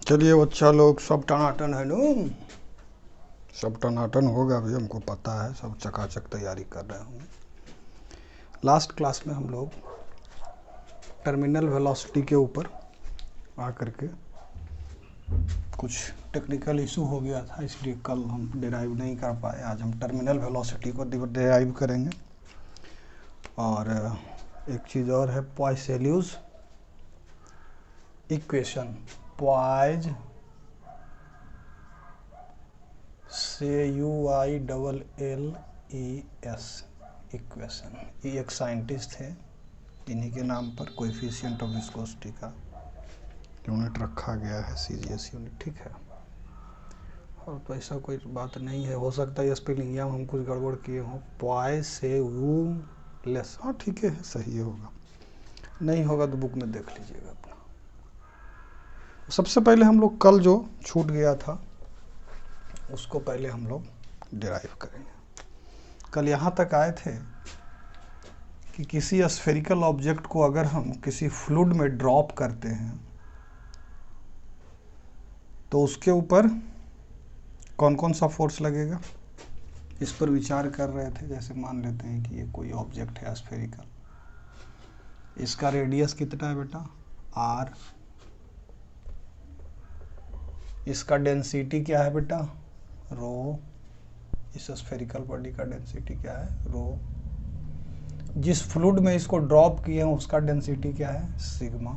चलिए बच्चा लोग, सब टनाटन है न। सब टनाटन होगा भी, हमको पता है। सब चकाचक तैयारी कर रहे होंगे। लास्ट क्लास में हम लोग टर्मिनल वेलोसिटी के ऊपर आकर के कुछ टेक्निकल इशू हो गया था, इसलिए कल हम डिराइव नहीं कर पाए। आज हम टर्मिनल वेलोसिटी को डिराइव करेंगे। और एक चीज़ और है, पॉइसेल्यूस इक्वेशन, पॉइज CUILLES इक्वेशन। ये एक साइंटिस्ट थे, इन्हीं के नाम पर कोएफिशिएंट ऑफ विस्कोसिटी का यूनिट रखा गया है, CGS यूनिट। ठीक है। और तो ऐसा कोई बात नहीं है, हो सकता है स्पेलिंग हम कुछ गड़बड़ किए हों। पॉइसेल्यूस, हाँ ठीक है, सही होगा। नहीं होगा तो बुक में देख लीजिएगा अपना। सबसे पहले हम लोग कल जो छूट गया था उसको पहले हम लोग डिराइव करेंगे। कल यहाँ तक आए थे कि किसी स्फेरिकल ऑब्जेक्ट को अगर हम किसी फ्लूइड में ड्रॉप करते हैं तो उसके ऊपर कौन कौन सा फोर्स लगेगा, इस पर विचार कर रहे थे। जैसे मान लेते हैं कि ये कोई ऑब्जेक्ट है स्फेरिकल, इसका रेडियस कितना है बेटा, R। इसका डेंसिटी क्या है बेटा, रो। इस स्फेरिकल बॉडी का डेंसिटी क्या है, रो। जिस फ्लूइड में इसको ड्रॉप किए हैं उसका डेंसिटी क्या है, सिग्मा।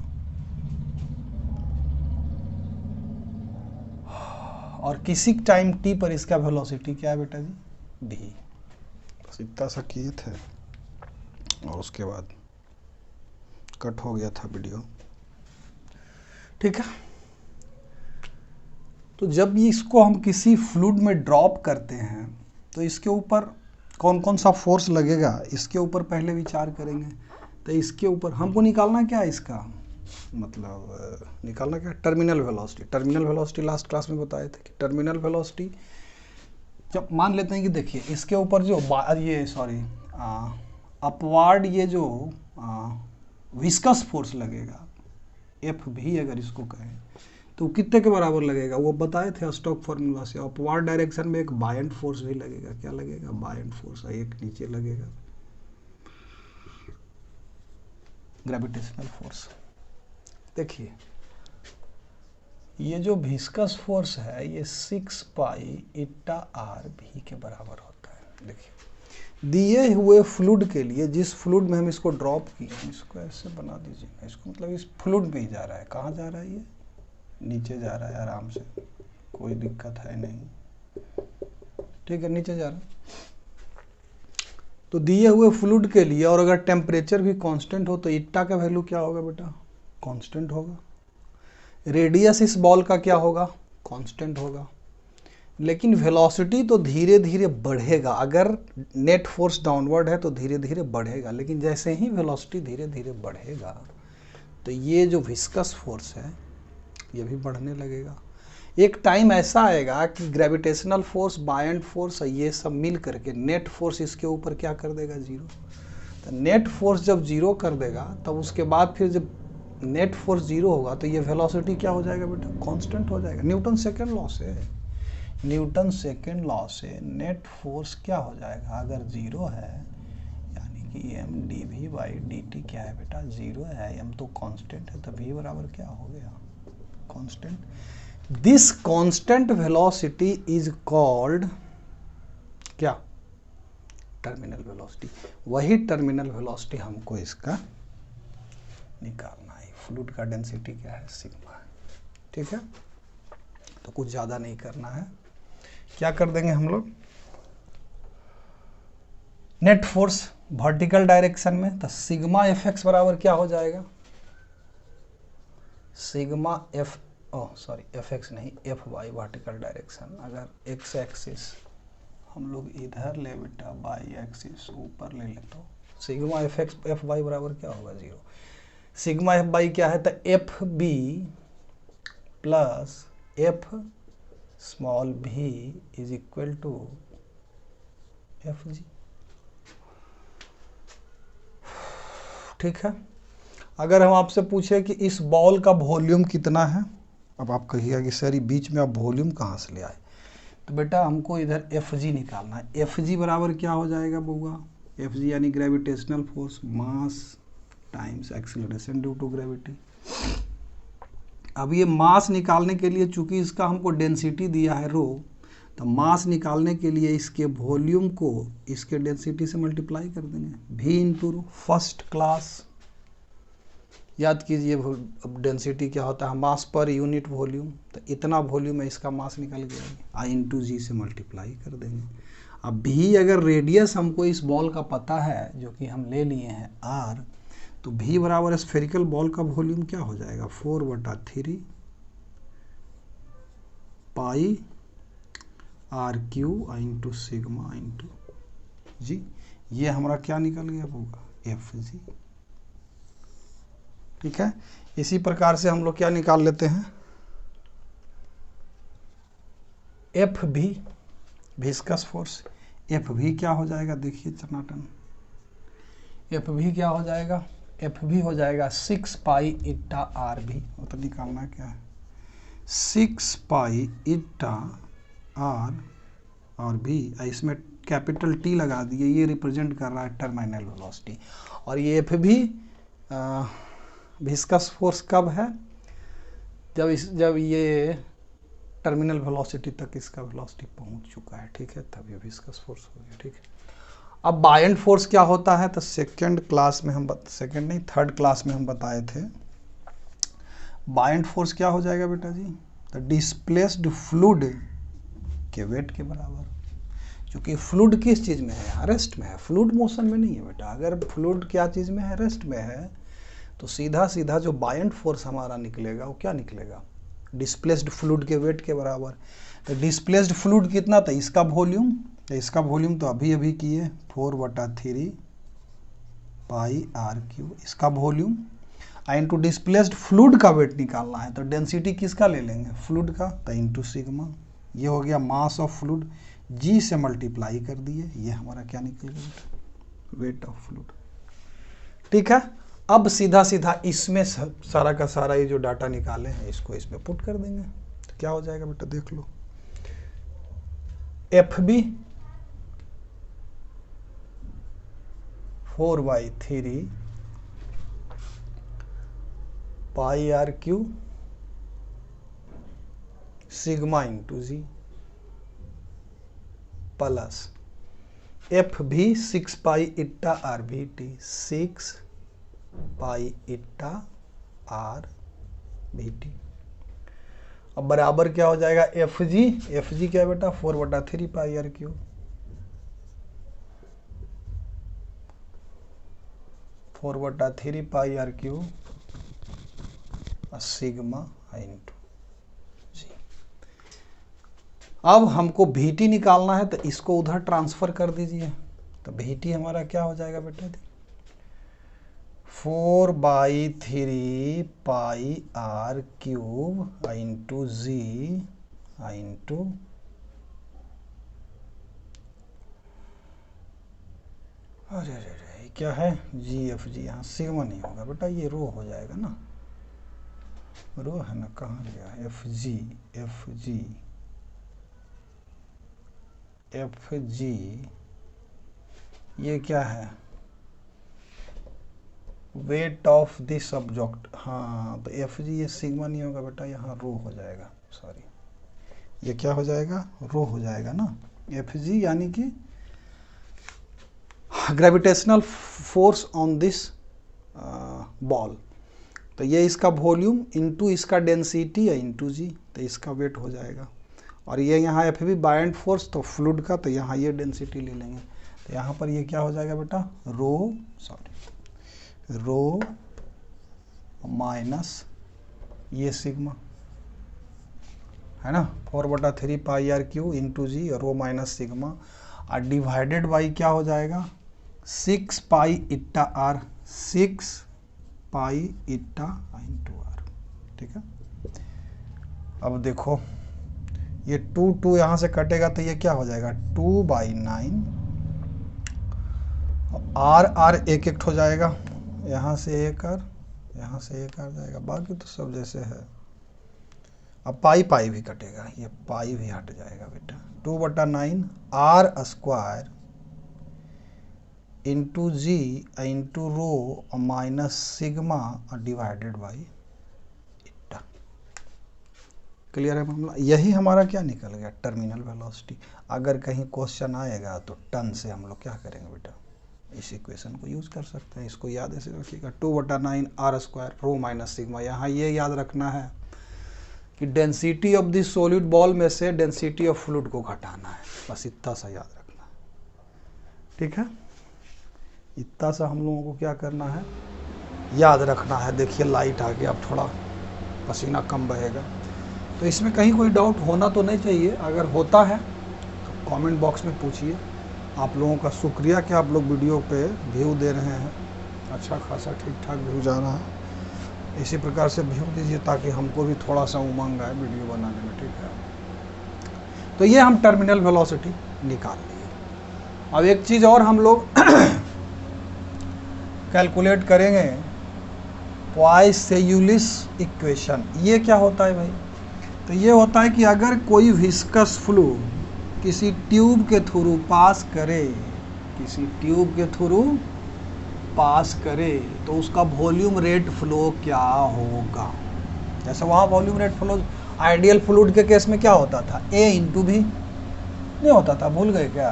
और किसी टाइम t पर इसका वेलोसिटी क्या है बेटा जी, v। बस इतना सा किए थे और उसके बाद कट हो गया था वीडियो। ठीक है। तो जब इसको हम किसी फ्लूइड में ड्रॉप करते हैं तो इसके ऊपर कौन कौन सा फोर्स लगेगा, इसके ऊपर पहले विचार करेंगे। तो इसके ऊपर हमको निकालना क्या है, इसका मतलब निकालना क्या, terminal velocity. Terminal velocity last class में बताए थे कि टर्मिनल वेलोसिटी जब मान लेते हैं कि देखिए इसके ऊपर जो अपवार्ड ये जो विस्कस फोर्स लगेगा, FV अगर इसको कहें तो कितने के बराबर लगेगा, वो बताए थे स्टोक्स फार्मूला से। अपवार्ड डायरेक्शन में एक बायंट फोर्स भी लगेगा। क्या लगेगा, बायंट फोर्स। एक नीचे लगेगा ग्रेविटेशनल फोर्स। देखिए ये जो विस्कस फोर्स है ये 6 पाई ईटा RV के बराबर होता है। देखिए दिए हुए फ्लूइड के लिए, जिस फ्लूइड में हम इसको ड्रॉप किए, इसको ऐसे बना दीजिए। इसको मतलब इस फ्लूइड में ही जा रहा है। कहाँ जा रहा है, ये नीचे जा रहा है आराम से, कोई दिक्कत है नहीं। ठीक है, नीचे जा रहा है। तो दिए हुए फ्लूइड के लिए, और अगर टेम्परेचर भी कांस्टेंट हो तो ईटा का वैल्यू क्या होगा बेटा, कांस्टेंट होगा। रेडियस इस बॉल का क्या होगा, कांस्टेंट होगा। लेकिन वेलोसिटी तो धीरे धीरे बढ़ेगा। अगर नेट फोर्स डाउनवर्ड है तो धीरे धीरे बढ़ेगा, लेकिन जैसे ही वेलोसिटी धीरे धीरे बढ़ेगा तो ये जो विस्कस फोर्स है ये भी बढ़ने लगेगा। एक टाइम ऐसा आएगा कि ग्रेविटेशनल फोर्स, बायंट फोर्स, ये सब मिल करके नेट फोर्स इसके ऊपर क्या कर देगा, जीरो। तो नेट फोर्स जब जीरो कर देगा तब उसके बाद फिर जब नेट फोर्स जीरो होगा तो ये वेलोसिटी क्या हो जाएगा बेटा, कांस्टेंट हो जाएगा। न्यूटन सेकेंड लॉ से, न्यूटन सेकेंड लॉ से नेट फोर्स क्या हो जाएगा, अगर जीरो है यानी कि mdv/dt क्या है बेटा, जीरो है। m तो कांस्टेंट है तो v बराबर क्या हो गया, constant. This constant velocity is called क्या, टर्मिनल वेलोसिटी। वही टर्मिनल वेलोसिटी हमको इसका निकालना है। फ्लूइड का डेंसिटी क्या है, सिग्मा है। ठीक है, तो कुछ ज़्यादा नहीं करना है। क्या कर देंगे हम लोग, नेट फोर्स वर्टिकल डायरेक्शन में, तो सिग्मा FX बराबर क्या हो जाएगा, सिग्मा FX नहीं, FY वर्टिकल डायरेक्शन। अगर x एक्सिस हम लोग इधर ले बेटा, y एक्सिस ऊपर ले ले, तो सिग्मा FY बराबर क्या होगा, जीरो। सिग्मा FY क्या है, तो FB plus F_v is equal to FG। ठीक है। अगर हम आपसे पूछे कि इस बॉल का वॉल्यूम कितना है अब आप कहिएगा कि सर बीच में आप वॉल्यूम कहाँ से ले आए, तो बेटा हमको इधर एफ जी निकालना है। एफ जी बराबर क्या हो जाएगा बउआ, एफ जी यानी gravitational force, mass times acceleration due to gravity. अब ये मास निकालने के लिए चूंकि इसका हमको डेंसिटी दिया है रो, तो मास निकालने के लिए इसके वॉल्यूम को इसके डेंसिटी से मल्टीप्लाई कर देंगे, v into rho. First class याद कीजिए, अब डेंसिटी क्या होता है, मास पर यूनिट वॉल्यूम, तो इतना वॉल्यूम है, इसका मास निकल गया, आई इंटू जी से मल्टीप्लाई कर देंगे। अब भी अगर रेडियस हमको इस बॉल का पता है जो कि हम ले लिए हैं आर, तो v बराबर स्फेरिकल बॉल का वॉल्यूम क्या हो जाएगा, 4/3 pi R cube into sigma into g. ये हमारा क्या निकल गया होगा, एफ जी। ठीक है, इसी प्रकार से हम लोग क्या निकाल लेते हैं, एफ भी विस्कस फोर्स। एफ भी क्या हो जाएगा, देखिए चनाटन, एफ भी क्या हो जाएगा, एफ भी हो जाएगा 6 पाई इट्टा आर भी। तो निकालना क्या है, 6 पाई इट्टा आर और भी, इसमें कैपिटल टी लगा दिए, ये रिप्रेजेंट कर रहा है टर्मिनल वेलोसिटी। और ये एफ भी विस्कस फोर्स कब है, जब ये टर्मिनल वेलोसिटी तक इसका वेलोसिटी पहुंच चुका है। ठीक है, तब ये विस्कस फोर्स हो गया। ठीक है, अब बायंट फोर्स क्या होता है, तो थर्ड क्लास में हम बताए थे। बायंट फोर्स क्या हो जाएगा बेटा जी, तो डिस्प्लेस्ड फ्लूइड के वेट के बराबर। क्योंकि फ्लूइड किस चीज़ में है, रेस्ट में है, फ्लूइड मोशन में नहीं है बेटा। अगर फ्लूइड क्या चीज़ में है, रेस्ट में है, तो सीधा सीधा जो बायंट फोर्स हमारा निकलेगा वो क्या निकलेगा, डिस्प्लेस्ड फ्लूइड के वेट के बराबर। तो डिस्प्लेस्ड फ्लूइड कितना था, इसका वॉल्यूम, तो इसका वॉल्यूम तो अभी किए 4/3 पाई आर क्यू, इसका वॉल्यूम इंटू डिस्प्लेस्ड फ्लूइड का वेट निकालना है, तो डेंसिटी किसका ले लेंगे, फ्लूइड का, तो इंटू सिग्मा। ये हो गया मास ऑफ फ्लूइड, जी से मल्टीप्लाई कर दिए, ये हमारा क्या निकल गया, वेट ऑफ फ्लूइड। ठीक है, अब सीधा सीधा इसमें सारा का सारा ये जो डाटा निकाले हैं इसको इसमें पुट कर देंगे, तो क्या हो जाएगा बेटा, देख लो, F B 4/3 pi R cube sigma into g plus F v 6 pi eta R v T, 6 pi eta R v T. अब बराबर क्या हो जाएगा, एफ जी क्या बेटा, 4/3 pi R cube, 4/3 pi R cube sigma into G. अब हमको VT निकालना है, तो इसको उधर ट्रांसफर कर दीजिए, तो VT हमारा क्या हो जाएगा बेटा, 4/3 pi R cube into g into अरे क्या है, जी एफ जी। यहाँ सिग्मा नहीं होगा बेटा, ये रो हो जाएगा ना, रो है ना, कहाँ गया, एफ जी ये क्या है, वेट ऑफ दिस ऑब्जेक्ट। हाँ, तो एफ जी, ये सिग्मा नहीं होगा बेटा, यहाँ रो हो जाएगा, सॉरी, ये क्या हो जाएगा, रो हो जाएगा ना। एफ जी यानी कि gravitational force on this ball, तो ये इसका वॉल्यूम इंटू इसका डेंसिटी है इंटू जी, तो इसका वेट हो जाएगा। और ये यहाँ एफ भी बायंट फोर्स, तो फ्लूइड का, तो यहाँ ये डेंसिटी ले लेंगे, तो यहाँ पर ये क्या हो जाएगा बेटा, रो माइनस ये सिग्मा है ना, 4/3 pi R cube into g, rho minus sigma, और डिवाइडेड बाई क्या हो जाएगा, 6 pi eta R, 6 pi eta into R. ठीक है, अब देखो ये 2 यहाँ से कटेगा, तो ये क्या हो जाएगा, 2/9, आर एक हो जाएगा, यहाँ से एक आर, यहाँ से एक आर जाएगा, बाकी तो सब जैसे है। अब पाई पाई भी कटेगा, ये पाई भी हट जाएगा बेटा। 2/9 are square into g into rho minus sigma divided by eta. Clear है मामला? यही हमारा क्या निकल गया, टर्मिनल वेलोसिटी। अगर कहीं क्वेश्चन आएगा तो टन से हम लोग क्या करेंगे बेटा, इस इक्वेशन को यूज कर सकते हैं। इसको याद ऐसे रखिएगा, 2/9 are square rho minus sigma. यहाँ ये याद रखना है कि density of this solid ball में से डेंसिटी ऑफ फ्लूइड को घटाना है, बस इतना सा याद रखना है। ठीक है, इतना सा हम लोगों को क्या करना है, याद रखना है। देखिए लाइट आ गया, अब थोड़ा पसीना कम बहेगा। तो इसमें कहीं कोई डाउट होना तो नहीं चाहिए, अगर होता है तो कमेंट बॉक्स में पूछिए। आप लोगों का शुक्रिया कि आप लोग वीडियो पे व्यू दे रहे हैं, अच्छा खासा ठीक ठाक व्यू जा रहा है। इसी प्रकार से व्यू दीजिए ताकि हमको भी थोड़ा सा उमंग आए वीडियो बनाने में। ठीक है, तो ये हम टर्मिनल वेलोसिटी निकाल लिए। अब एक चीज़ और हम लोग कैलकुलेट करेंगे, पॉइसेयुलिस इक्वेशन। ये क्या होता है भाई? तो ये होता है कि अगर कोई विस्कस फ्लूइड किसी ट्यूब के थ्रू पास करे, किसी ट्यूब के थ्रू पास करे, तो उसका वॉल्यूम रेट फ्लो क्या होगा। जैसे वहाँ volume rate flow ideal fluid के केस में क्या होता था, ए इंटू भी नहीं होता था। भूल गए क्या?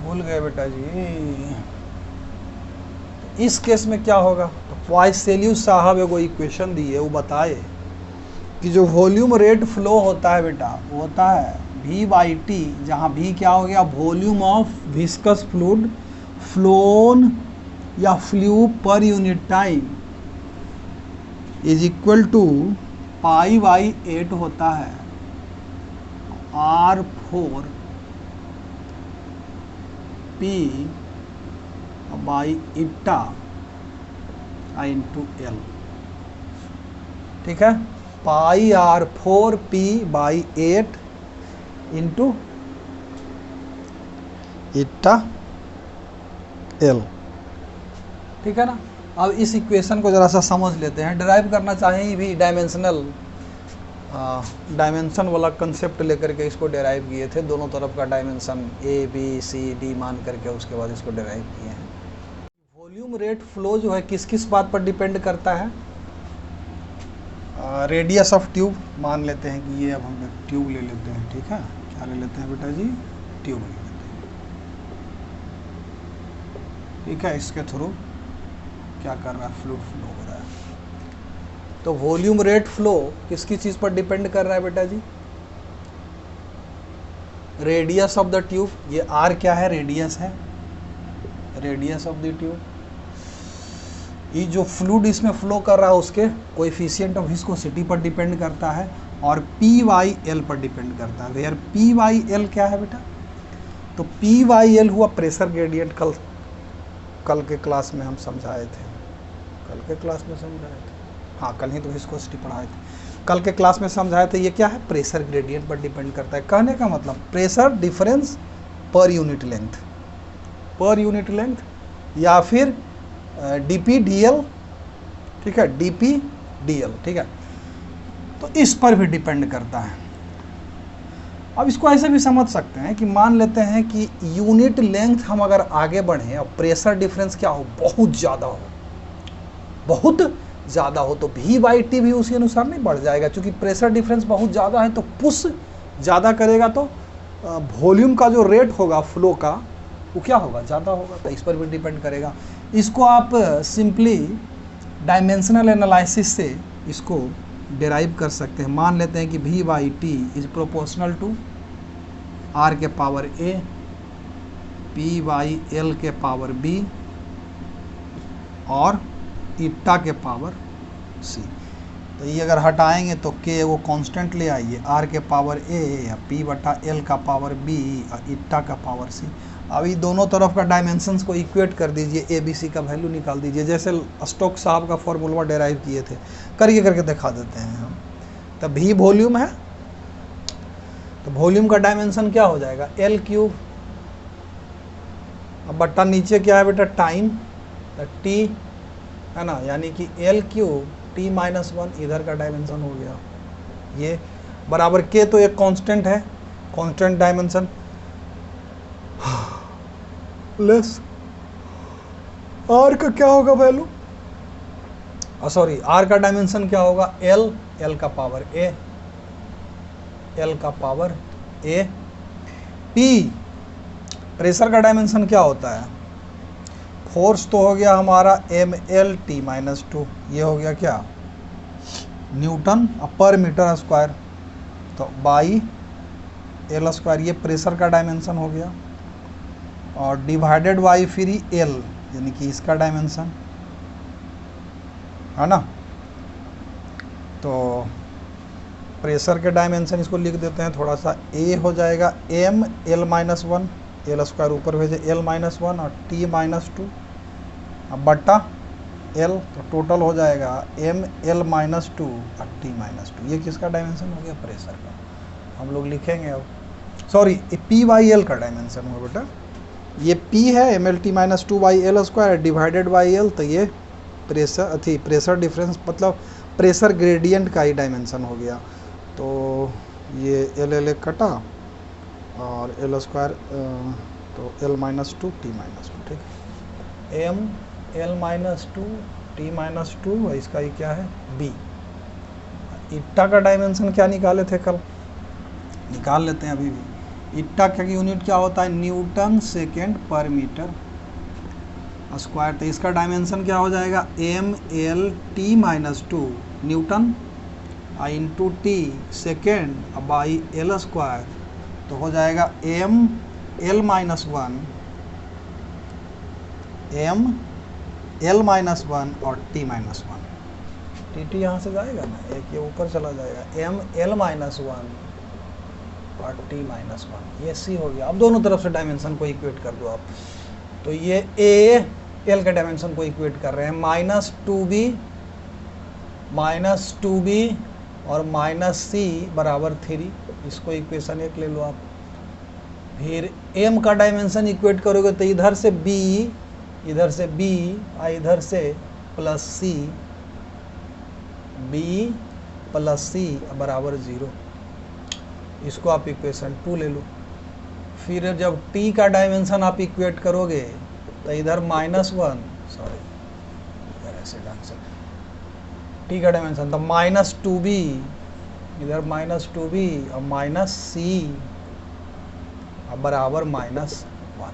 भूल गए बेटा जी। इस केस में क्या होगा, तो पॉइसेलियस साहब एगो इक्वेशन दी है, वो बताए कि जो वॉल्यूम रेट फ्लो होता है बेटा, वो होता है V/T, जहाँ V क्या हो गया, वॉल्यूम ऑफ विस्कस फ्लूइड फ्लोन या फ्लू पर unit time, is equal to π/8 होता है R4 P by eta into L। ठीक है, πr4 P/8 इंटू इट्टा L। ठीक है ना। अब इस इक्वेशन को जरा सा समझ लेते हैं। डिराइव करना चाहें भी डायमेंशनल डायमेंशन वाला कंसेप्ट लेकर के इसको डिराइव किए थे। दोनों तरफ का डायमेंशन ABCD मान करके उसके बाद इसको डिराइव किए हैं। वॉल्यूम रेट फ्लो जो है किस किस बात पर डिपेंड करता है, रेडियस ऑफ ट्यूब मान लेते हैं कि ये, अब हम ट्यूब ले लेते हैं। ठीक है, क्या ले लेते हैं बेटा जी, ट्यूब ले लेते हैं। ठीक है, इसके थ्रू क्या कर रहा है, फ्लूइड फ्लो हो रहा है। तो वॉल्यूम रेट फ्लो किसकी चीज़ पर डिपेंड कर रहा है बेटा जी, रेडियस ऑफ द ट्यूब। ये R क्या है, रेडियस है, रेडियस ऑफ द ट्यूब। ये जो फ्लूइड इसमें फ्लो कर रहा है उसके कोएफिशिएंट ऑफ विस्कोसिटी पर डिपेंड करता है, और P/L पर डिपेंड करता है। वेयर P/L क्या है बेटा, तो P/L हुआ प्रेशर ग्रेडियंट। कल के क्लास में हम समझाए थे, कल के क्लास में समझाए थे, हाँ कल ही तो विस्कोसिटी पढ़ाए थे। कल के क्लास में समझाए थे, ये क्या है, प्रेशर ग्रेडियंट पर डिपेंड करता है। कहने का मतलब pressure difference per unit length, per unit length, या फिर dP/dL। ठीक है, dP/dL। ठीक है, तो इस पर भी डिपेंड करता है। अब इसको ऐसे भी समझ सकते हैं कि मान लेते हैं कि यूनिट लेंथ हम अगर आगे बढ़ें और प्रेशर डिफरेंस क्या हो, बहुत ज़्यादा हो, बहुत ज़्यादा हो, तो V/T भी उसी अनुसार नहीं बढ़ जाएगा। क्योंकि प्रेशर डिफरेंस बहुत ज़्यादा है तो पुश ज़्यादा करेगा, तो वॉल्यूम का जो रेट होगा फ्लो का वो क्या होगा, ज़्यादा होगा। तो इस पर भी डिपेंड करेगा। इसको आप सिंपली डायमेंशनल एनालिसिस से इसको डिराइव कर सकते हैं। मान लेते हैं कि V/T is proportional to R के पावर A P/L के पावर B और इट्टा के पावर C। तो ये अगर हटाएंगे तो K वो कांस्टेंट ले आइए, R के पावर A या P/L का पावर B और इट्टा का पावर C। अभी दोनों तरफ का डायमेंशंस को इक्वेट कर दीजिए, ABC का वैल्यू निकाल दीजिए, जैसे स्टोक साहब का फॉर्मूला डिराइव किए थे। करके दिखा देते हैं हम। तो V वॉल्यूम है, तो वॉल्यूम का डायमेंशन क्या हो जाएगा, L3। अब बट्टा नीचे क्या है बेटा, टाइम, तो T है ना, यानी कि L3 T-1 इधर का डायमेंशन हो गया। ये बराबर के तो एक कांस्टेंट है, कांस्टेंट डायमेंशन, प्लस आर का क्या होगा वैल्यू, सॉरी आर का डायमेंशन क्या होगा, एल, एल का पावर ए, एल का पावर ए। पी प्रेशर का डायमेंशन क्या होता है, फोर्स तो हो गया हमारा M L T minus two, ये हो गया क्या न्यूटन पर मीटर स्क्वायर, तो बाई एल स्क्वायर, ये प्रेशर का डायमेंशन हो गया, और डिवाइडेड बाई फिर एल यानी कि इसका डायमेंशन है ना। तो प्रेशर के डायमेंशन इसको लिख देते हैं थोड़ा सा, ए हो जाएगा M L minus one, L square ऊपर भेजे एल माइनस वन और टी माइनस टू, अब बट्टा एल, तो टोटल हो जाएगा एम एल माइनस टू और टी माइनस टू। ये किसका डायमेंशन हो गया, प्रेशर का। हम लोग लिखेंगे अब, सॉरी पी बाई एल का डायमेंशन हुआ बेटा, ये पी है M L T minus two by L square divided by L, तो ये प्रेशर प्रेशर डिफरेंस मतलब प्रेशर ग्रेडियंट का ही डायमेंशन हो गया। तो ये एल एल कटा और एल स्क्वायर, तो L minus two T minus two, ठीक है, M L minus two T minus two, इसका ही क्या है बी। इट्टा का डायमेंशन क्या निकाले थे कल, निकाल लेते हैं अभी भी। इट्टा का यूनिट क्या होता है, न्यूटन सेकेंड पर मीटर स्क्वायर, तो इसका डायमेंशन क्या हो जाएगा, M L T minus two newton into T second by L square, तो हो जाएगा M L minus one, M L minus one और T minus one, T T यहाँ से जाएगा ना, एक ये ऊपर चला जाएगा, एम एल माइनस वन और टी माइनस वन, ये सी हो गया। अब दोनों तरफ से डायमेंशन को इक्वेट कर दो आप, तो ये ए एल के डायमेंशन को इक्वेट कर रहे हैं, माइनस टू बी और माइनस सी बराबर 3, इसको इक्वेशन एक ले लो आप। फिर एम का डायमेंशन इक्वेट करोगे तो इधर से बी और इधर से प्लस सी, बी प्लस सी बराबर 0, इसको आप इक्वेशन 2 ले लो। फिर जब टी का डायमेंशन आप इक्वेट करोगे तो इधर माइनस वन, सॉरी ऐसे ढंग से, टी का डायमेंशन तो माइनस टू बी, इधर माइनस टू बी और माइनस सी बराबर माइनस वन।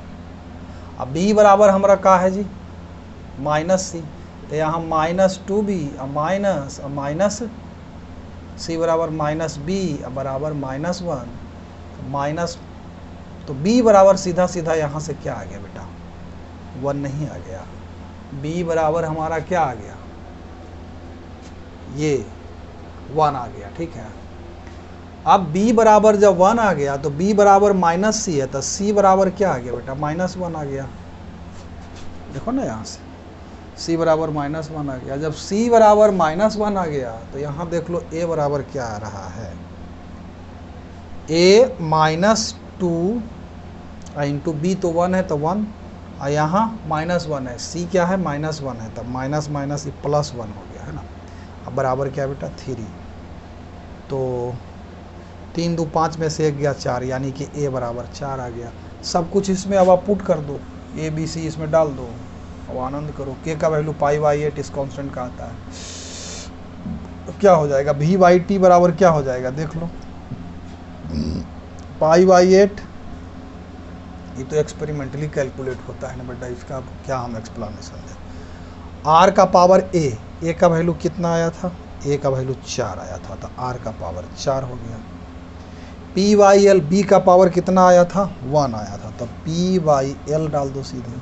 अब बी बराबर हमारा का है जी माइनस सी, तो यहाँ माइनस टू बी और माइनस सी बराबर माइनस बी बराबर माइनस वन, माइनस, तो बी बराबर सीधा सीधा यहाँ से क्या आ गया बेटा, 1 नहीं आ गया, b बराबर हमारा क्या आ गया, ये 1 आ गया, ठीक है। अब b बराबर जब 1 आ गया तो b बराबर माइनस सी है, तो c बराबर क्या आ गया बेटा, -1 आ गया, देखो ना यहाँ से c बराबर -1 आ गया। जब c बराबर -1 आ गया तो यहाँ देख लो a बराबर क्या आ रहा है, a -2 इंटू बी तो 1 है तो 1, और यहाँ -1 है, c क्या है -1 है, तब माइनस माइनस ये +1 हो गया है ना। अब बराबर क्या बेटा 3, तो 3 2 5 में से 1 गया 4, यानी कि a बराबर 4 आ गया। सब कुछ इसमें अब आप पुट कर दो, a b c इसमें डाल दो, अब आनंद करो। k का वैल्यू π/8 इस कांस्टेंट का आता है, क्या हो जाएगा v/t बराबर क्या हो जाएगा देख लो, π/8, ये तो एक्सपेरिमेंटली कैलकुलेट होता है ना बेटा, इसका अब क्या हम एक्सप्लेनेशन दें। r का पावर a का वैल्यू कितना आया था, a का वैल्यू 4 आया था, तो r का पावर 4 हो गया। p/l b का पावर कितना आया था 1 आया था, तो p/l डाल दो सीधे,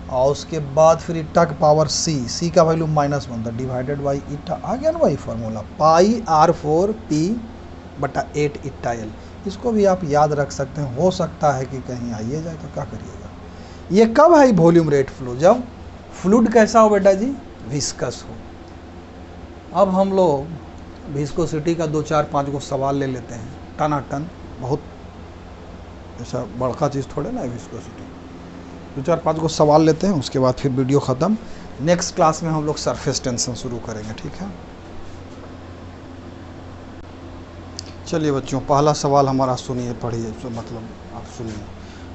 और उसके बाद फिर इट्टा का पावर c का वैल्यू -1 था, डिवाइडेड बाई इट्टा, आ गया ना भाई फार्मूला, πr4p/8 इट्टा l। इसको भी आप याद रख सकते हैं, हो सकता है कि कहीं आइए जाए तो क्या करिएगा। ये कब है वॉल्यूम रेट फ्लो, जब फ्लूइड कैसा हो बेटा जी, विस्कस हो। अब हम लोग विस्कोसिटी का 2 4 5 गो सवाल ले लेते हैं, टनाटन, बहुत ऐसा बड़का चीज़ थोड़े ना है विस्कोसिटी। 2 4 5 गो सवाल लेते हैं, उसके बाद फिर वीडियो ख़त्म। नेक्स्ट क्लास में हम लोग सरफेस टेंशन शुरू करेंगे, ठीक है। चलिए बच्चों, पहला सवाल हमारा सुनिए, पढ़िए, तो मतलब आप सुनिए।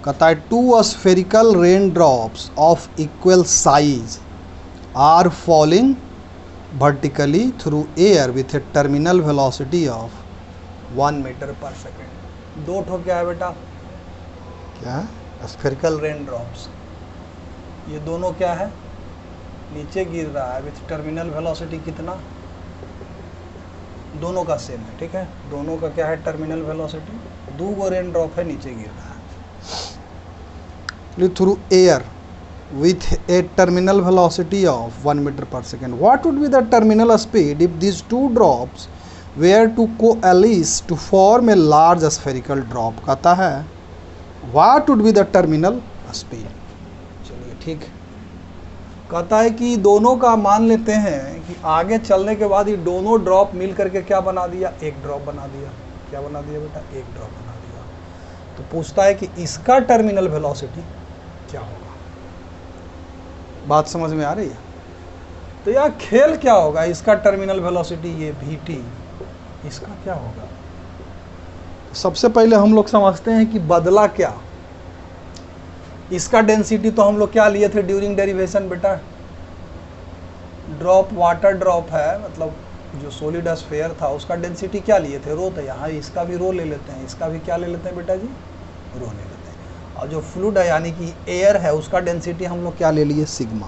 कहता है 2 spherical rain drops of equal size are falling vertically through air with a terminal velocity of 1 metre per second. दो ठो क्या है बेटा, क्या है, स्फेरिकल रेन ड्रॉप्स। ये दोनों क्या है, नीचे गिर रहा है विथ टर्मिनल वेलोसिटी कितना, दोनों का सेम है, ठीक है, दोनों का क्या है टर्मिनल वेलोसिटी, दो गो रेन ड्रॉप है नीचे गिर रहा है through air with a terminal velocity of 1 meter per second. What would be the terminal speed if these two drops were to coalesce to form a large spherical drop? कहता है what would be the terminal speed? चलिए ठीक, कहता है कि दोनों का मान लेते हैं कि आगे चलने के बाद ये दोनों ड्रॉप मिल करके क्या बना दिया, एक ड्रॉप बना दिया। क्या बना दिया बेटा, एक ड्रॉप बना दिया। तो पूछता है कि इसका टर्मिनल वेलोसिटी क्या होगा। बात समझ में आ रही है? तो यार खेल क्या होगा, इसका टर्मिनल वेलोसिटी ये vt, इसका क्या होगा। सबसे पहले हम लोग समझते हैं कि बदला क्या। इसका डेंसिटी तो हम लोग क्या लिए थे ड्यूरिंग डेरिवेशन बेटा, ड्रॉप, वाटर ड्रॉप है, मतलब जो सॉलिड स्फीयर था उसका डेंसिटी क्या लिए थे, रो। तो यहाँ इसका भी रो ले लेते हैं, इसका भी क्या ले लेते हैं बेटा जी, रो ले लेते हैं। और जो फ्लूइड है यानी कि एयर है उसका डेंसिटी हम लोग क्या ले लिए, सिग्मा।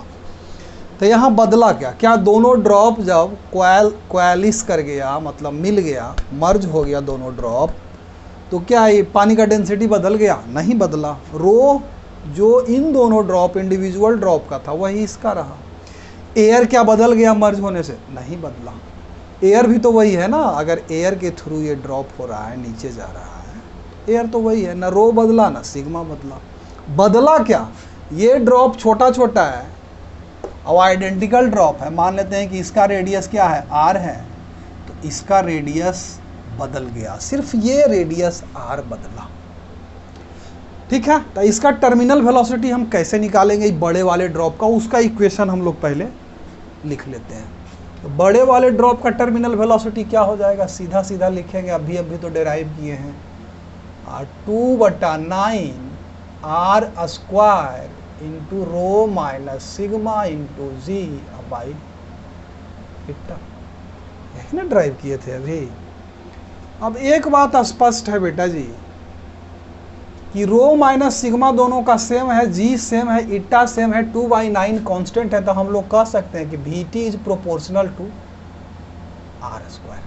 तो यहाँ बदला क्या, क्या दोनों ड्रॉप जब क्वालिस कर गया, मतलब मिल गया, मर्ज हो गया दोनों ड्रॉप, तो क्या ये पानी का डेंसिटी बदल गया, नहीं बदला। रो जो इन दोनों ड्रॉप इंडिविजुअल ड्रॉप का था वही इसका रहा। एयर क्या बदल गया मर्ज होने से, नहीं बदला। एयर भी तो वही है ना, अगर एयर के थ्रू ये ड्रॉप हो रहा है, नीचे जा रहा है, एयर तो वही है, ना रो बदला ना सिग्मा बदला। बदला क्या, ये ड्रॉप छोटा छोटा है और आइडेंटिकल ड्रॉप है, मान लेते हैं कि इसका रेडियस क्या है, आर है, तो इसका रेडियस बदल गया, सिर्फ ये रेडियस आर बदला, ठीक है। तो इसका टर्मिनल वेलोसिटी हम कैसे निकालेंगे बड़े वाले ड्रॉप का, उसका इक्वेशन हम लोग पहले लिख लेते हैं। तो बड़े वाले ड्रॉप का टर्मिनल वेलोसिटी क्या हो जाएगा, सीधा सीधा लिखेंगे, अभी तो डिराइव किए हैं, 2/9 are square into rho minus sigma into g by eta, यही ना ड्राइव किए थे अभी। अब एक बात स्पष्ट है बेटा जी कि रो माइनस सिग्मा दोनों का सेम है, जी सेम है, इट्टा सेम है, 2/9 कांस्टेंट है, तो हम लोग कह सकते हैं कि Vt is proportional to r square.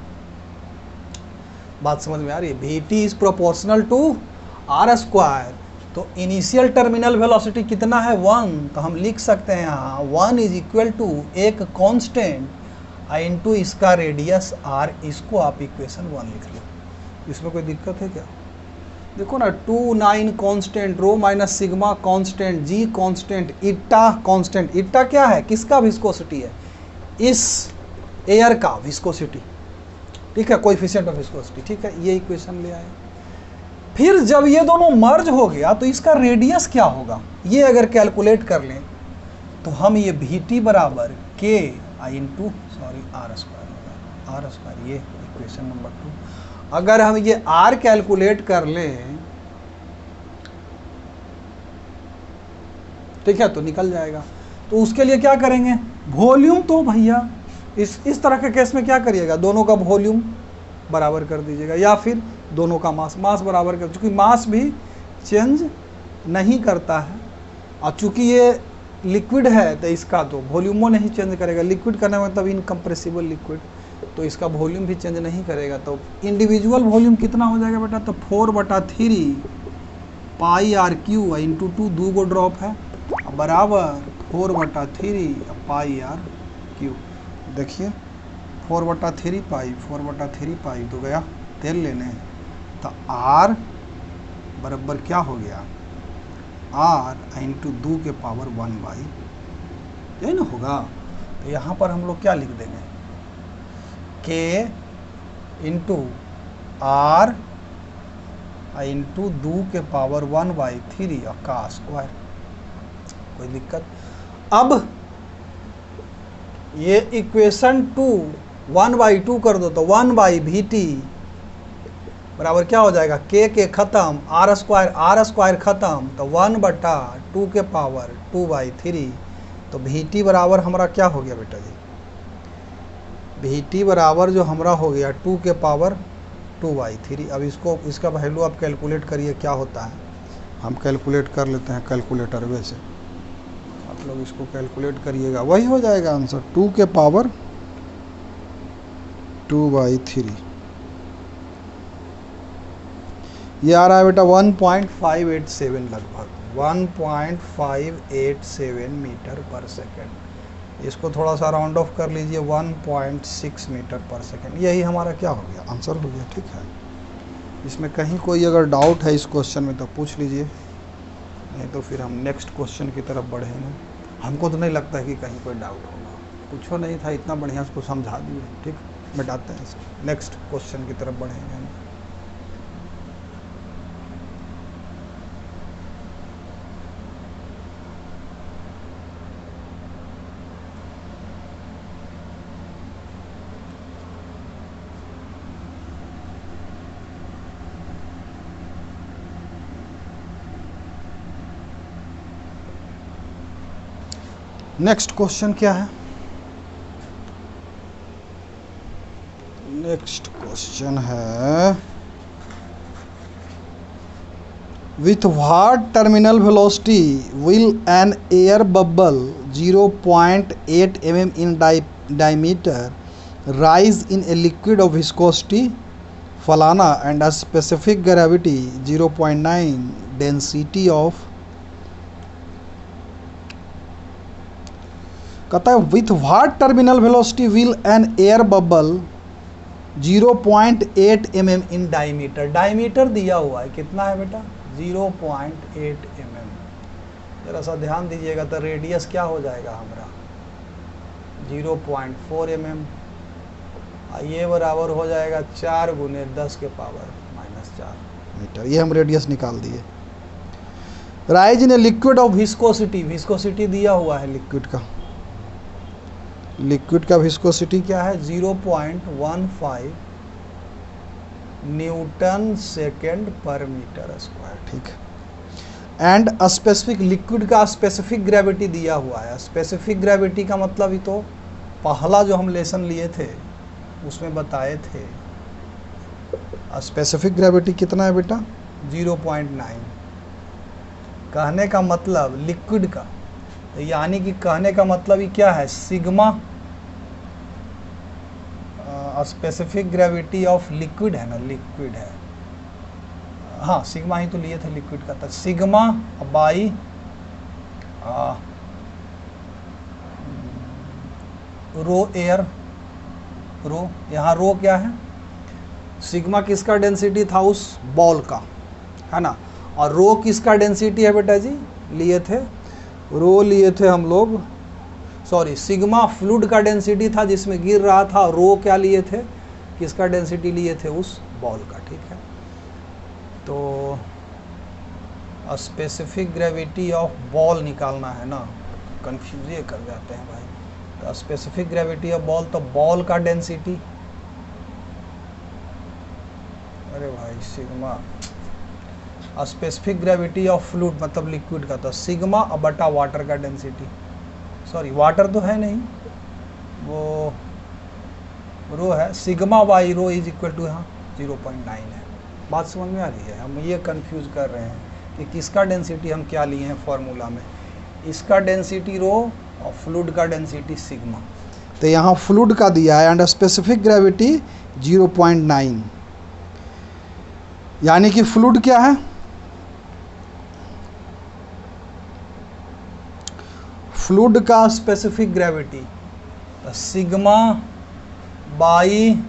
बात समझ में आ रही है, Vt is proportional to r square. तो इनिशियल टर्मिनल वेलोसिटी कितना है, 1, तो हम लिख सकते हैं यहाँ 1 इज इक्वल टू एक कांस्टेंट इंटू इसका रेडियस r, इसको आप इक्वेशन 1 लिख लो। इसमें कोई दिक्कत है क्या, देखो ना, 2/9 कांस्टेंट, रो माइनस सिग्मा कांस्टेंट, जी कांस्टेंट, इट्टा कांस्टेंट। इट्टा क्या है, किसका विस्कोसिटी है, इस एयर का विस्कोसिटी, ठीक है, कोएफिशिएंट ऑफ विस्कोसिटी, ठीक है, ये इक्वेशन ले आए। फिर जब ये दोनों मर्ज हो गया तो इसका रेडियस क्या होगा, ये अगर कैलकुलेट कर लें तो हम ये Vt बराबर k इंटू आर स्क्वायर होगा, आर स्क्वायर, ये इक्वेशन नंबर 2। अगर हम ये r कैलकुलेट कर लें, ठीक है, तो निकल जाएगा। तो उसके लिए क्या करेंगे, वॉल्यूम, तो भैया इस तरह के केस में क्या करिएगा, दोनों का वॉल्यूम बराबर कर दीजिएगा, या फिर दोनों का मास बराबर कर, चूँकि मास भी चेंज नहीं करता है, और चूँकि ये लिक्विड है तो इसका तो वॉल्यूमो नहीं चेंज करेगा। लिक्विड करने में मतलब इनकम्प्रेसिबल लिक्विड, तो इसका वॉल्यूम भी चेंज नहीं करेगा। तो इंडिविजुअल वॉल्यूम कितना हो जाएगा बेटा, तो 4/3 पाई आर क्यू इंटू 2, दो गो ड्रॉप है, बराबर 4/3 पाई आर क्यू। देखिए 4/3 पाई तो गया तेल लेने, तो आर बराबर क्या हो गया, आर इंटू 2 के पावर 1/, यही ना होगा। तो यहाँ पर हम लोग क्या लिख देंगे, के इंटू आर इंटू 2 के पावर 1/3 का स्क्वायर, कोई दिक्कत। अब ये इक्वेशन 2 1/2 कर दो, तो 1/Vt बराबर क्या हो जाएगा, के खत्म, आर स्क्वायर खत्म, तो 1/2 के पावर 2/3। तो वी टी बराबर हमारा क्या हो गया बेटा जी, वी टी बराबर जो हमारा हो गया 2 के पावर 2/3। अब इसका वैल्यू आप कैलकुलेट करिए क्या होता है, हम कैलकुलेट कर लेते हैं कैलकुलेटर में से, आप लोग इसको कैलकुलेट करिएगा, वही हो जाएगा आंसर 2 के पावर 2/3। ये आ रहा है बेटा 1.587 लगभग 1.587 मीटर पर सेकेंड। इसको थोड़ा सा राउंड ऑफ कर लीजिए 1.6 मीटर पर सेकेंड। यही हमारा क्या हो गया, आंसर हो गया। ठीक है, इसमें कहीं कोई अगर डाउट है इस क्वेश्चन में तो पूछ लीजिए, नहीं तो फिर हम नेक्स्ट क्वेश्चन की तरफ बढ़ेंगे। हमको तो नहीं लगता है कि कहीं कोई डाउट होगा, कुछ नहीं था, इतना बढ़िया उसको समझा दिए। ठीक, मिटाते हैं इसको, नेक्स्ट क्वेश्चन की तरफ बढ़ेंगे हम। नेक्स्ट क्वेश्चन क्या है, नेक्स्ट क्वेश्चन है with what terminal velocity will an air bubble 0.8 mm in diameter rise in a liquid of viscosity फलाना and a specific gravity 0.9 density of, कहता है with what terminal velocity will an air bubble 0.8 mm in diameter. Diameter दिया हुआ है, कितना है बेटा 0.8 mm। जरा सा ध्यान दीजिएगा, तो रेडियस क्या हो जाएगा हमारा 0.4 mm। ये बराबर हो जाएगा 4 × 10 के पावर -4 मीटर। ये हम रेडियस निकाल दिए। Rise in a liquid of viscosity, viscosity दिया हुआ है लिक्विड का, लिक्विड का विस्कोसिटी क्या है 0.15 न्यूटन सेकेंड पर मीटर स्क्वायर। ठीक, एंड स्पेसिफिक, लिक्विड का स्पेसिफिक ग्रेविटी दिया हुआ है। स्पेसिफिक ग्रेविटी का मतलब ही तो पहला जो हम लेसन लिए थे उसमें बताए थे। स्पेसिफिक ग्रेविटी कितना है बेटा 0.9। कहने का मतलब लिक्विड का, यानी कि कहने का मतलब ही क्या है, sigma specific gravity of liquid है ना, लिक्विड है, हाँ सिग्मा ही तो लिए थे लिक्विड का, तो सिग्मा बाई रो एयर, रो, यहाँ रो क्या है, सिग्मा किसका डेंसिटी था उस बॉल का, है ना, और रो किसका डेंसिटी है बेटा जी, लिए थे रो लिए थे हम लोग, सॉरी सिग्मा फ्लूइड का डेंसिटी था जिसमें गिर रहा था, रो क्या लिए थे, किसका डेंसिटी लिए थे उस बॉल का। ठीक है, तो स्पेसिफिक ग्रेविटी ऑफ बॉल निकालना है ना, कंफ्यूज ये कर जाते हैं भाई। तो स्पेसिफिक ग्रेविटी ऑफ बॉल, तो बॉल का डेंसिटी, अरे भाई sigma, specific gravity of fluid मतलब लिक्विड का, तो सिग्मा बटा वाटर का डेंसिटी, सॉरी वाटर तो है नहीं, वो रो है, sigma by rho is equal to यहाँ 0.9 है। बात समझ में आ रही है, हम ये कंफ्यूज कर रहे हैं कि किसका डेंसिटी हम क्या लिए हैं फॉर्मूला में, इसका डेंसिटी रो और फ्लूइड का डेंसिटी सिग्मा। तो यहाँ फ्लूइड का दिया है एंड स्पेसिफिक ग्रेविटी 0.9, यानी कि फ्लूइड क्या है, फ्लूइड का स्पेसिफिक ग्रेविटी सिग्मा बाई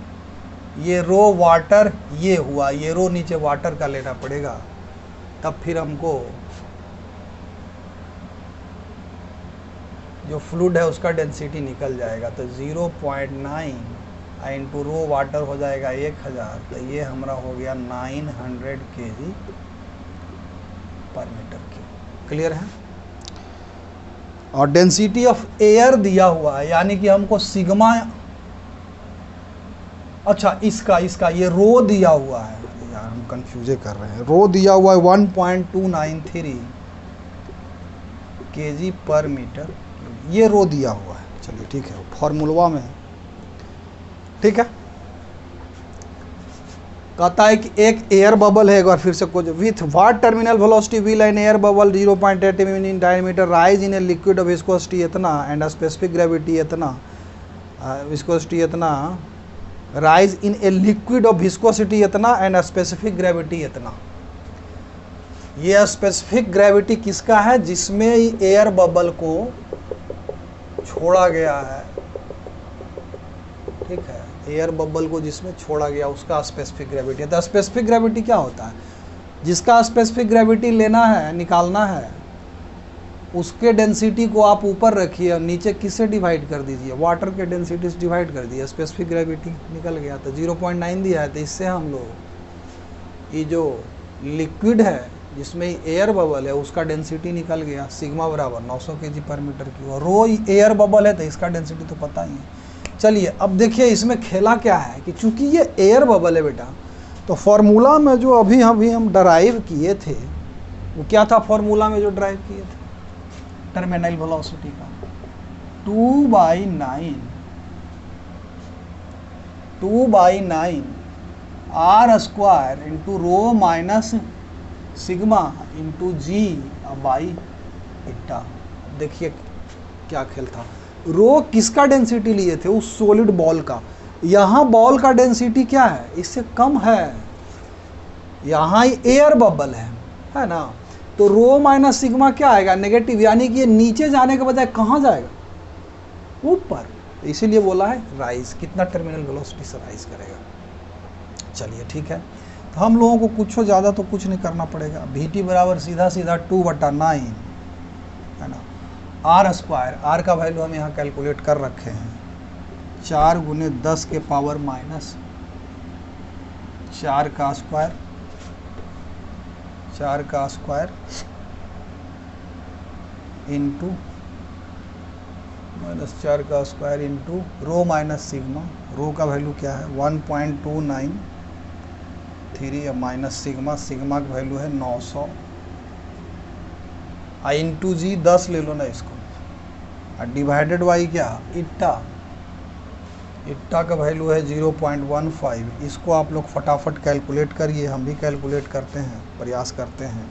ये रो वाटर, ये हुआ, ये रो नीचे वाटर का लेना पड़ेगा, तब फिर हमको जो फ्लूइड है उसका डेंसिटी निकल जाएगा। तो 0.9 इंटू रो वाटर हो जाएगा 1000, तो ये हमारा हो गया 900 kg per metre cube. Clear है, और डेंसिटी ऑफ एयर दिया हुआ है, यानी कि हमको सिग्मा, अच्छा इसका ये रो दिया हुआ है, यार हम कंफ्यूजे कर रहे हैं। रो दिया हुआ है 1.293 kg पर मीटर, ये रो दिया हुआ है। चलिए ठीक है, फॉर्मूलवा में है, ठीक है। कहता है कि एक एयर बबल है, एक बार फिर से कुछ, with what terminal velocity will an air bubble 0.8 in diameter rise in a liquid of viscosity इतना एंड स्पेसिफिक ग्रेविटी इतना, विस्कोसिटी इतना, rise in a liquid of viscosity इतना एंड स्पेसिफिक ग्रेविटी इतना। ये स्पेसिफिक ग्रेविटी किसका है? जिसमें air bubble को छोड़ा गया है, ठीक है, एयर बबल को जिसमें छोड़ा गया उसका स्पेसिफिक ग्रेविटी है। तो स्पेसिफिक ग्रेविटी क्या होता है? जिसका स्पेसिफिक ग्रेविटी लेना है, निकालना है, उसके डेंसिटी को आप ऊपर रखिए और नीचे किससे डिवाइड कर दीजिए? वाटर के डेंसिटी से डिवाइड कर दिए, स्पेसिफिक ग्रेविटी निकल गया। तो 0.9 दिया है, तो इससे हम लोग ये जो लिक्विड है जिसमें एयर बबल है उसका डेंसिटी निकल गया, सिग्मा बराबर 900 kg पर मीटर की। और रो एयर बबल है तो इसका डेंसिटी तो पता ही है। चलिए अब देखिए इसमें खेला क्या है कि चूंकि ये एयर बबल है बेटा, तो फॉर्मूला में जो अभी हम डराइव किए थे वो क्या था? फॉर्मूला में जो ड्राइव किए थे टर्मिनल वेलोसिटी का 2/9 r square into rho minus sigma into g by eta. देखिए क्या खेल था। रो किसका डेंसिटी लिए थे? उस सॉलिड बॉल का। यहाँ बॉल का डेंसिटी क्या है? इससे कम है। यहाँ एयर बबल है ना, तो रो माइनस सिग्मा क्या आएगा? नेगेटिव, यानी कि ये नीचे जाने के बजाय कहाँ जाएगा? ऊपर। इसीलिए बोला है राइज, कितना टर्मिनल वेलोसिटी से राइज करेगा। चलिए ठीक है, तो हम लोगों को कुछ ज़्यादा तो कुछ नहीं करना पड़ेगा। Vt बराबर सीधा 2/9 है ना, आर स्क्वायर, आर का वैल्यू हम यहाँ कैलकुलेट कर रखे हैं, 4 × 10 के पावर माइनस 4 का स्क्वायर, 4 का स्क्वायर इंटू -4 का square into rho minus sigma. Rho का वैल्यू क्या है? 1.293 माइनस सिग्मा, सिग्मा का वैल्यू है 900 इंटू जी 10 ले लो ना इसको, और डिवाइडेड बाई क्या? इट्टा, इट्टा का वैल्यू है 0.15। इसको आप लोग फटाफट कैलकुलेट करिए, हम भी कैलकुलेट करते हैं, प्रयास करते हैं।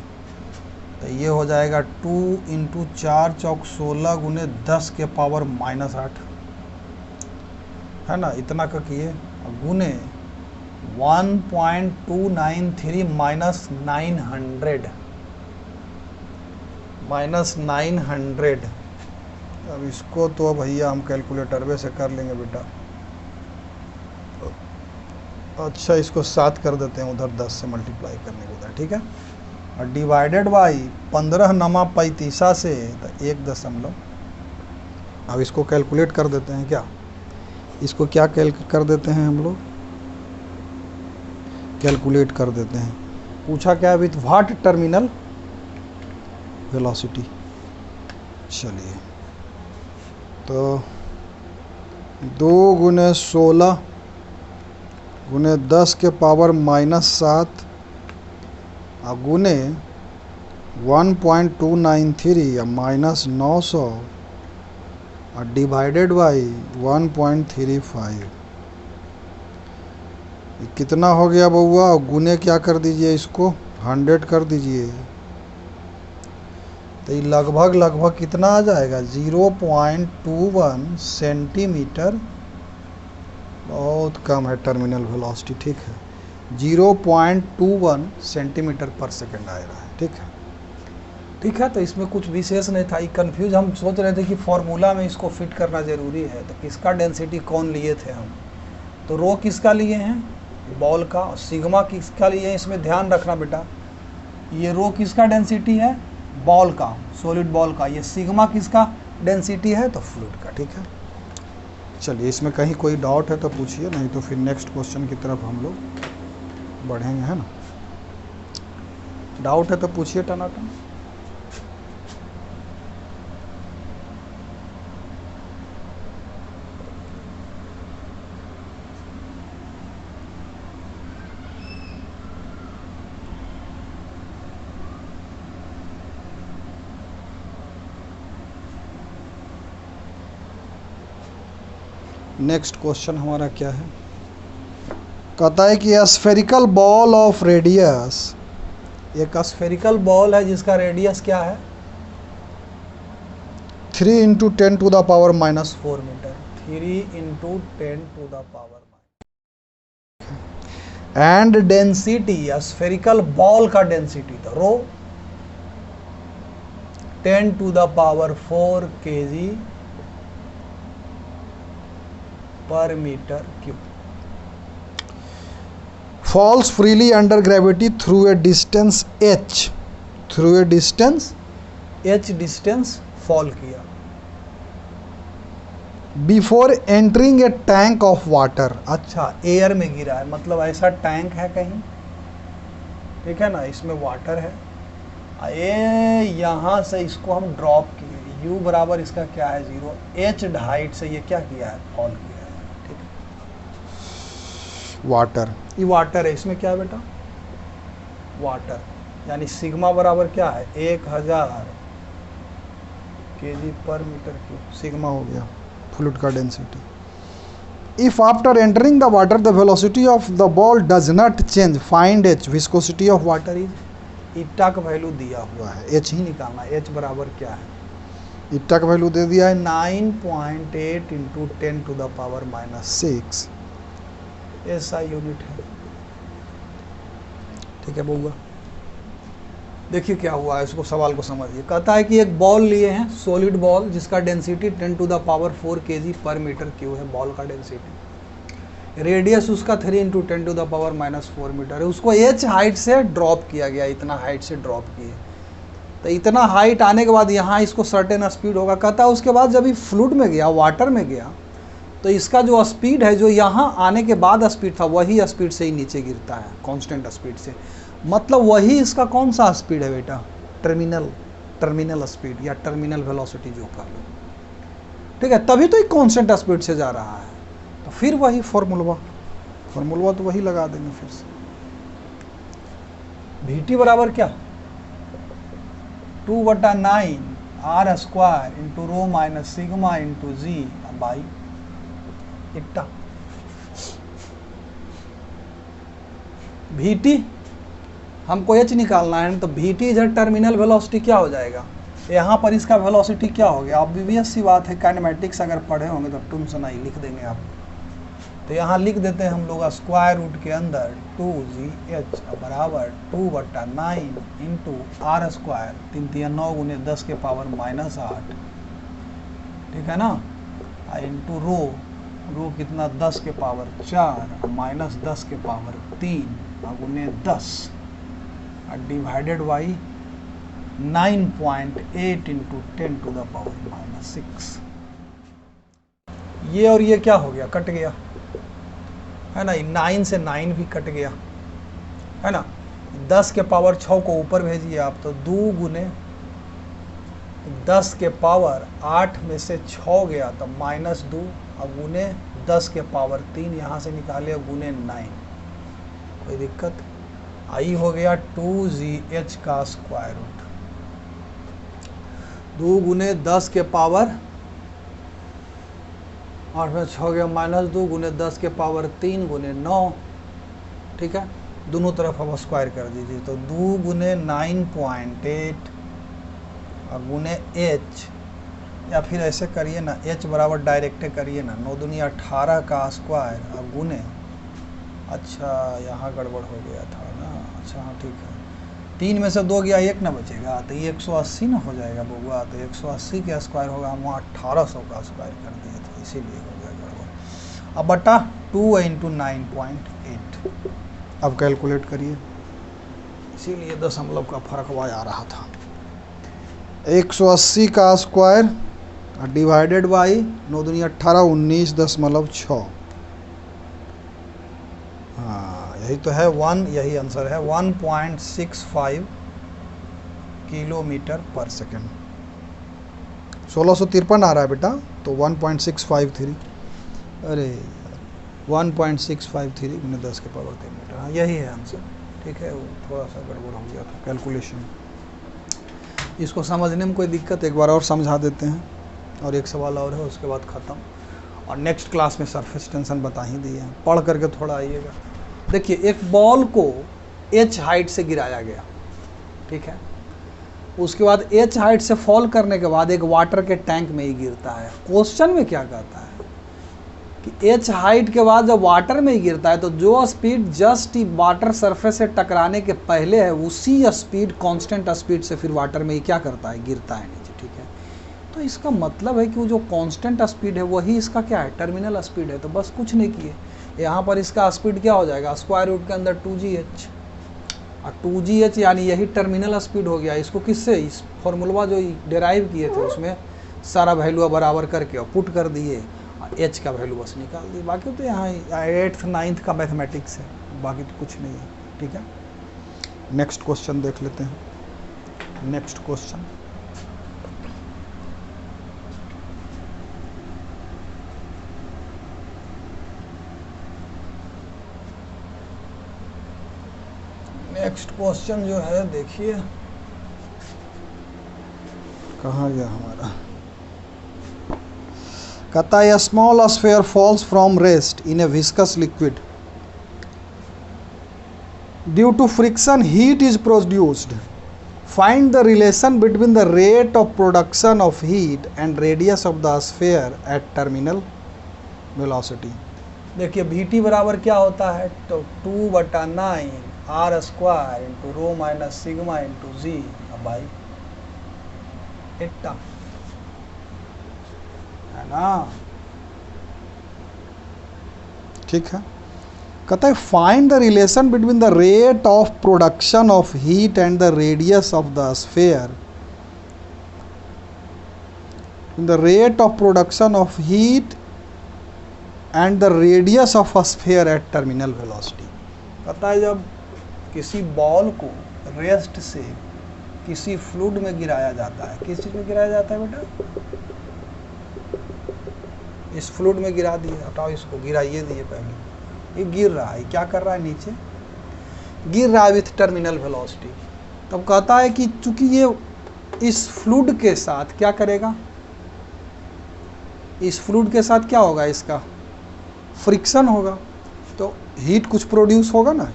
तो ये हो जाएगा 2 × 4 चौक 16 × 10 के पावर -8 है ना, इतना का किए, गुने 1.293 -900। अब इसको तो भैया हम कैलकुलेटर में से कर लेंगे बेटा। अच्छा इसको 7 कर देते हैं, उधर 10 से मल्टीप्लाई करने को उधर, ठीक है, और डिवाइडेड बाई 15×9 से तो 1 अब इसको कैलकुलेट कर देते हैं क्या? इसको क्या कर देते हैं हम लोग? कैलकुलेट कर देते हैं। पूछा क्या? With what terminal velocity. चलिए तो 2 × 16 × 10 के पावर -7 और गुने 1.293 या -900 और डिवाइडेड बाई 1.35। कितना हो गया बउआ? गुने क्या कर दीजिए इसको? 100 कर दीजिए, तो ये लगभग कितना आ जाएगा? 0.21 सेंटीमीटर। बहुत कम है टर्मिनल वेलोसिटी, ठीक है, 0.21 सेंटीमीटर पर सेकेंड आ रहा है, ठीक है, ठीक है। तो इसमें कुछ विशेष नहीं था। ये कन्फ्यूज हम सोच रहे थे कि फॉर्मूला में इसको फिट करना ज़रूरी है, तो किसका डेंसिटी कौन लिए थे हम? तो रो किसका लिए हैं? बॉल का। और सिग्मा किसका लिए हैं? इसमें ध्यान रखना बेटा, ये रो किसका डेंसिटी है? बॉल का, सॉलिड बॉल का। ये सिग्मा किसका डेंसिटी है? तो फ्लूइड का, ठीक है। चलिए इसमें कहीं कोई डाउट है तो पूछिए, नहीं तो फिर नेक्स्ट क्वेश्चन की तरफ हम लोग बढ़ेंगे, है ना। डाउट है तो पूछिए टनाटन। नेक्स्ट क्वेश्चन हमारा क्या है, कहता है कि स्फेरिकल बॉल ऑफ रेडियस, एक स्फेरिकल बॉल है जिसका रेडियस क्या है 3 × 10⁻⁻⁴ metre, 3 × 10⁻⁻⁻, and density, spherical ball का डेंसिटी तो rho 10⁴ kg per metre cube, falls freely under gravity through a distance h, through a distance h distance fall किया, before entering a tank of water, अच्छा air में गिरा है, मतलब ऐसा tank है कहीं, ठीक है ना, इसमें वाटर है, ये यहाँ से इसको हम ड्रॉप किए, u बराबर इसका क्या है 0, h हाइट से ये क्या किया है फॉल किया है, ठीक है, वाटर, ये वाटर है, इसमें क्या है बेटा वाटर, यानी सिग्मा बराबर क्या है 1000 kg per metre cube, sigma हो गया फ्लूइड का density. If after entering the water the velocity of the ball does not change, find H, viscosity of water is, eta का वैल्यू दिया हुआ है, एच ही निकालना, एच बराबर क्या है, ईटा का वैल्यू दे दिया है 9.8 × 10⁻⁻⁶, ऐसा यूनिट है, ठीक है बउआ। देखिए क्या हुआ है, इसको सवाल को समझिए, कहता है कि एक बॉल लिए हैं, सॉलिड बॉल जिसका density 10⁻⁴ kg per metre cube है, बॉल का डेंसिटी, रेडियस उसका 3 × 10⁻⁻⁴ मीटर है, उसको h हाइट से ड्रॉप किया गया, इतना हाइट से ड्रॉप किए, तो इतना हाइट आने के बाद यहाँ इसको सर्टेन स्पीड होगा, कहता है उसके बाद जब ये फ्लूइड में गया, वाटर में गया, तो इसका जो स्पीड है, जो यहाँ आने के बाद स्पीड था, वही स्पीड से ही नीचे गिरता है, कांस्टेंट स्पीड से, मतलब वही इसका कौन सा स्पीड है बेटा, टर्मिनल स्पीड या टर्मिनल वेलोसिटी जो कह लो, ठीक है, तभी तो एक कांस्टेंट स्पीड से जा रहा है, तो फिर वही फॉर्मूला तो वही लगा देंगे फिर से, Vt बराबर क्या 2/9 r² × ρ - sigma × g by इट्टा, Vt हमको h निकालना है, तो Vt इधर टर्मिनल वेलोसिटी क्या हो जाएगा, यहाँ पर इसका वेलोसिटी क्या हो गया, ऑब्वियस सी बात है, काइनेमेटिक्स अगर पढ़े होंगे तो टुन ही लिख देंगे आप, तो यहाँ लिख देते हैं हम लोग स्क्वायर रूट के अंदर 2gh बराबर 2/9 × r², 3 × 9 × 10⁻⁻8, ठीक है ना, इंटू रो कितना 10⁻⁴ माइनस 10⁻3 गुने 10 डिवाइडेड बाई 9.8 × 10⁻⁻�6, ये और ये क्या हो गया, कट गया है ना, 9 से 9 भी कट गया है ना, 10⁻6 को ऊपर भेजिए आप, तो 2 × 10⁻8 में से 6 गया, तो -2 और गुने 10⁻3 यहाँ से निकाले गुने 9, कोई दिक्कत, आई हो गया 2gh का स्क्वायर रूट, 2 × 10⁻8 में 6 गया, -2 × 10⁻3 गुने 9, ठीक है, दोनों तरफ अब स्क्वायर कर दीजिए, तो 2 × 9.8 और गुने h, या फिर ऐसे करिए ना, h बराबर डायरेक्टे करिए ना, 9 दूनी 18 का स्क्वायर और गुने, अच्छा यहाँ गड़बड़ हो गया था ना, अच्छा हाँ ठीक है, 3 में से 2 गया, 1 ना बचेगा, तो ये 180 ना हो जाएगा बउआ, तो 180 का स्क्वायर होगा, हम वहाँ 1800 का स्क्वायर कर दिए थे, इसीलिए हो गया गड़बड़। अब बटा 2 × 9.8, अब कैलकुलेट करिए, इसीलिए दशमलव का फर्क हुआ आ रहा था, 180 का स्क्वायर डिवाइडेड बाई 9 दूनी 18, 19.6, हाँ यही तो है, यही आंसर है 1.65 किलोमीटर पर सेकेंड, 1653 आ रहा है बेटा, तो 1.653, अरे 1.653 × 10⁻3 मीटर, हाँ यही है आंसर, ठीक है, वो थोड़ा सा गड़बड़ हो गया था कैलकुलेशन, इसको समझने में कोई दिक्कत, एक बार और समझा देते हैं, और एक सवाल और है उसके बाद ख़त्म। और नेक्स्ट क्लास में सरफेस टेंशन बता ही दिए हैं, पढ़ करके थोड़ा आइएगा। देखिए एक बॉल को h हाइट से गिराया गया, ठीक है, उसके बाद h हाइट से फॉल करने के बाद एक वाटर के टैंक में ही गिरता है। क्वेश्चन में क्या कहता है कि h हाइट के बाद जब वाटर में ही गिरता है तो जो स्पीड जस्ट वाटर सरफेस से टकराने के पहले है उसी स्पीड कांस्टेंट स्पीड से फिर वाटर में ही क्या करता है, गिरता है नीचे, ठीक है। तो इसका मतलब है कि वो जो कांस्टेंट स्पीड है वही इसका क्या है, टर्मिनल स्पीड है। तो बस कुछ नहीं किए, यहाँ पर इसका स्पीड क्या हो जाएगा, स्क्वायर रूट के अंदर 2gh, और 2gh यानी यही टर्मिनल स्पीड हो गया। इसको किससे, इस फॉर्मूला जो डिराइव किए थे उसमें सारा वैल्यू बराबर करके और पुट कर दिए और h का वैल्यू बस निकाल दिए। बाकी तो यहाँ 8th 9th का मैथमेटिक्स है, बाकी तो कुछ नहीं है, ठीक है। नेक्स्ट क्वेश्चन देख लेते हैं। नेक्स्ट क्वेश्चन, नेक्स्ट क्वेश्चन जो है देखिए कहाँ गया हमारा, कहता है small sphere falls from rest in a viscous liquid due to friction heat is produced, find the relation between the rate of production of heat and radius of the sphere at terminal velocity. देखिए Vt बराबर क्या होता है, तो 2/9 r square into rho minus sigma into g by eta, है ना, ठीक है। कहता है find the relation between the rate of production of heat and the radius of the sphere, the rate of production of heat and the radius of a sphere at terminal velocity. कहता है जब किसी ball को rest से किसी fluid में गिराया जाता है, किस चीज़ में गिराया जाता है बेटा, इस फ्लूइड में गिरा दिए, हटाओ इसको, गिराइए दिए पहले, ये गिर रहा है, क्या कर रहा है, नीचे गिर रहा है विथ टर्मिनल वेलोसिटी। तब कहता है कि चूंकि ये इस फ्लूइड के साथ क्या करेगा, इस फ्लूइड के साथ क्या होगा, इसका फ्रिक्शन होगा, तो हीट कुछ प्रोड्यूस होगा ना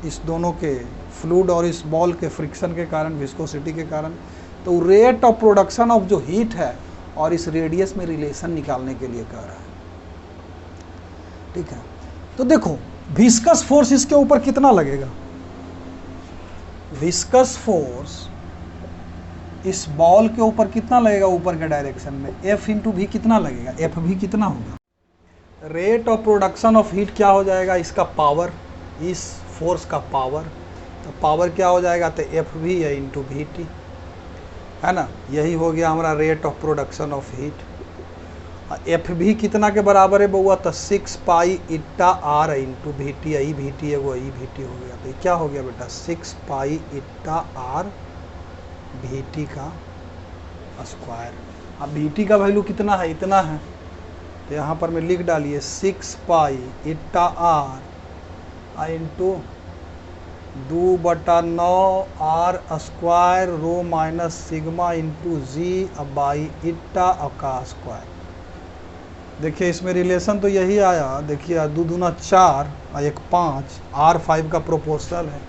इस दोनों के, फ्लूइड और इस बॉल के फ्रिक्शन के कारण, विस्कोसिटी के कारण। तो रेट ऑफ प्रोडक्शन ऑफ जो हीट है और इस रेडियस में रिलेशन निकालने के लिए कह रहा है, ठीक है। तो देखो विस्कस फोर्स इसके ऊपर कितना लगेगा, विस्कस फोर्स इस बॉल के ऊपर कितना लगेगा, ऊपर के डायरेक्शन में F इंटू भी कितना लगेगा, F भी कितना होगा, rate of production of heat क्या हो जाएगा, इसका पावर, इस फोर्स का पावर, तो पावर क्या हो जाएगा, तो एफ भी है इंटू वी टी, है ना, यही हो गया हमारा rate of production of heat. F v कितना के बराबर है बउआ, तो 6 pi eta R into v T, I v T है वो आई वी टी हो गया। तो क्या हो गया बेटा, 6 pi eta are we T का स्क्वायर। अब वी टी का वैल्यू कितना है, इतना है, तो यहाँ पर मैं लिख डालिए 6 pi eta R into 2/9 are square rho minus sigma into g by eta का स्क्वायर। देखिए इसमें रिलेशन तो यही आया, देखिए 2 दूना 4 और 1 5, R5 का प्रोपोर्शनल है,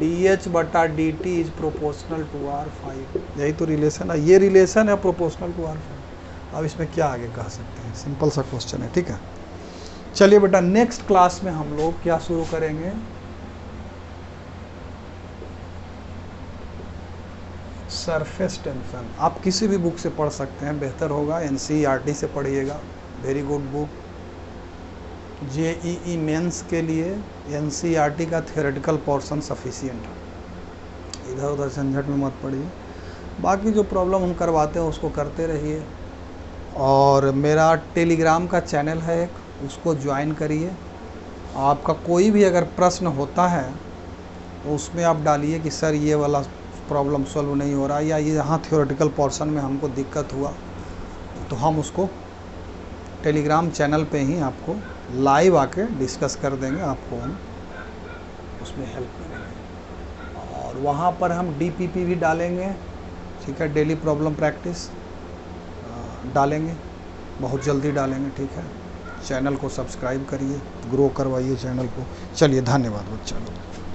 DH/dt is proportional to R5, यही तो रिलेशन है, ये रिलेशन है प्रोपोर्शनल टू R5। अब इसमें क्या आगे कह सकते हैं, सिंपल सा क्वेश्चन है, ठीक है। चलिए बेटा नेक्स्ट क्लास में हम लोग क्या शुरू करेंगे, सरफेस टेंशन। आप किसी भी बुक से पढ़ सकते हैं, बेहतर होगा NCERT से पढ़िएगा, very good book. JEE mains के लिए NCERT का थियोरेटिकल पोर्शन सफिशिएंट है, इधर उधर झंझट में मत पड़िए, बाकी जो प्रॉब्लम हम करवाते हैं उसको करते रहिए। और मेरा टेलीग्राम का चैनल है एक, उसको ज्वाइन करिए। आपका कोई भी अगर प्रश्न होता है तो उसमें आप डालिए कि सर ये वाला प्रॉब्लम सॉल्व नहीं हो रहा, या ये यहाँ थियोरेटिकल पोर्शन में हमको दिक्कत हुआ, तो हम उसको टेलीग्राम चैनल पे ही आपको लाइव आके डिस्कस कर देंगे, आपको हम उसमें हेल्प करेंगे। और वहाँ पर हम DPP भी डालेंगे, ठीक है, डेली प्रॉब्लम प्रैक्टिस डालेंगे, बहुत जल्दी डालेंगे, ठीक है। चैनल को सब्सक्राइब करिए, ग्रो करवाइए चैनल को। चलिए, धन्यवाद बच्चा लोग।